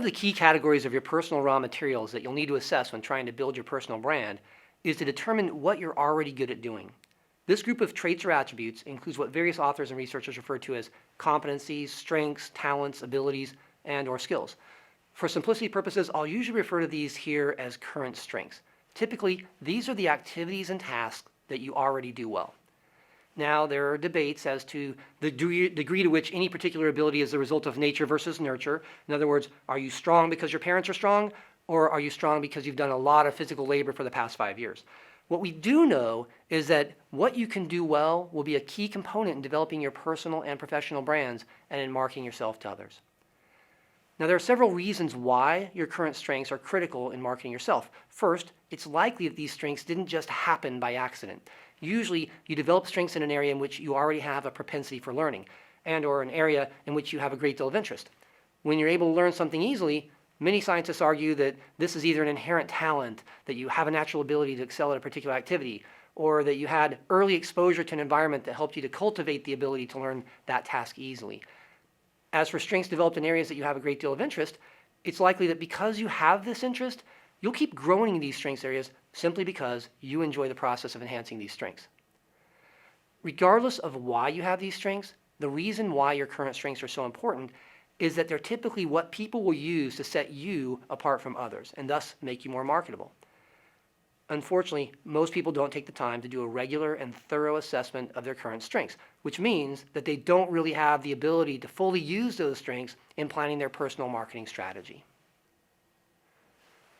the key categories of your personal raw materials that you'll need to assess when trying to build your personal brand is to determine what you're already good at doing. This group of traits or attributes includes what various authors and researchers refer to as competencies, strengths, talents, abilities, and/or skills. For simplicity purposes, I'll usually refer to these here as current strengths. Typically, these are the activities and tasks that you already do well. Now, there are debates as to the degree to which any particular ability is the result of nature versus nurture. In other words, are you strong because your parents are strong, or are you strong because you've done a lot of physical labor for the past 5 years? What we do know is that what you can do well will be a key component in developing your personal and professional brands and in marketing yourself to others. Now, there are several reasons why your current strengths are critical in marketing yourself. First, it's likely that these strengths didn't just happen by accident. Usually, you develop strengths in an area in which you already have a propensity for learning, and/or an area in which you have a great deal of interest. When you're able to learn something easily, many scientists argue that this is either an inherent talent, that you have a natural ability to excel at a particular activity, or that you had early exposure to an environment that helped you to cultivate the ability to learn that task easily. As for strengths developed in areas that you have a great deal of interest, it's likely that because you have this interest, you'll keep growing in these strengths areas simply because you enjoy the process of enhancing these strengths. Regardless of why you have these strengths, the reason why your current strengths are so important is that they're typically what people will use to set you apart from others and thus make you more marketable. Unfortunately, most people don't take the time to do a regular and thorough assessment of their current strengths, which means that they don't really have the ability to fully use those strengths in planning their personal marketing strategy.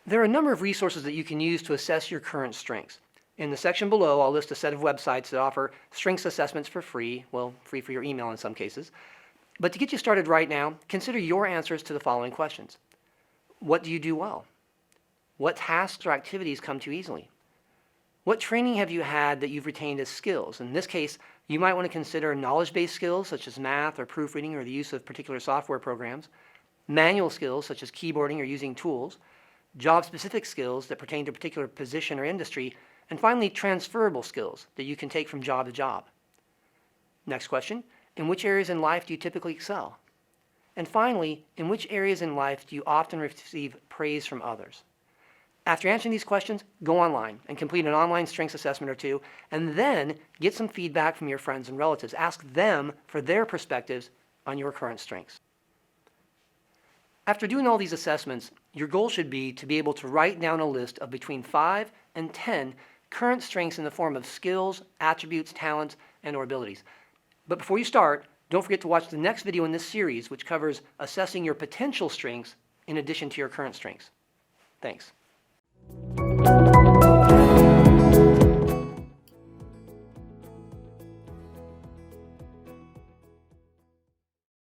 There are a number of resources that you can use to assess your current strengths. In the section below, I'll list a set of websites that offer strengths assessments for free, well, free for your email in some cases. But to get you started right now, consider your answers to the following questions. What do you do well? What tasks or activities come to you easily? What training have you had that you've retained as skills? In this case, you might want to consider knowledge-based skills such as math or proofreading or the use of particular software programs, manual skills such as keyboarding or using tools, job-specific skills that pertain to a particular position or industry, and finally, transferable skills that you can take from job to job. Next question, in which areas in life do you typically excel? And finally, in which areas in life do you often receive praise from others? After answering these questions, go online and complete an online strengths assessment or two, and then get some feedback from your friends and relatives. Ask them for their perspectives on your current strengths. After doing all these assessments, your goal should be to be able to write down a list of between 5 and 10 current strengths in the form of skills, attributes, talents, and/or abilities. But before you start, don't forget to watch the next video in this series, which covers assessing your potential strengths in addition to your current strengths. Thanks.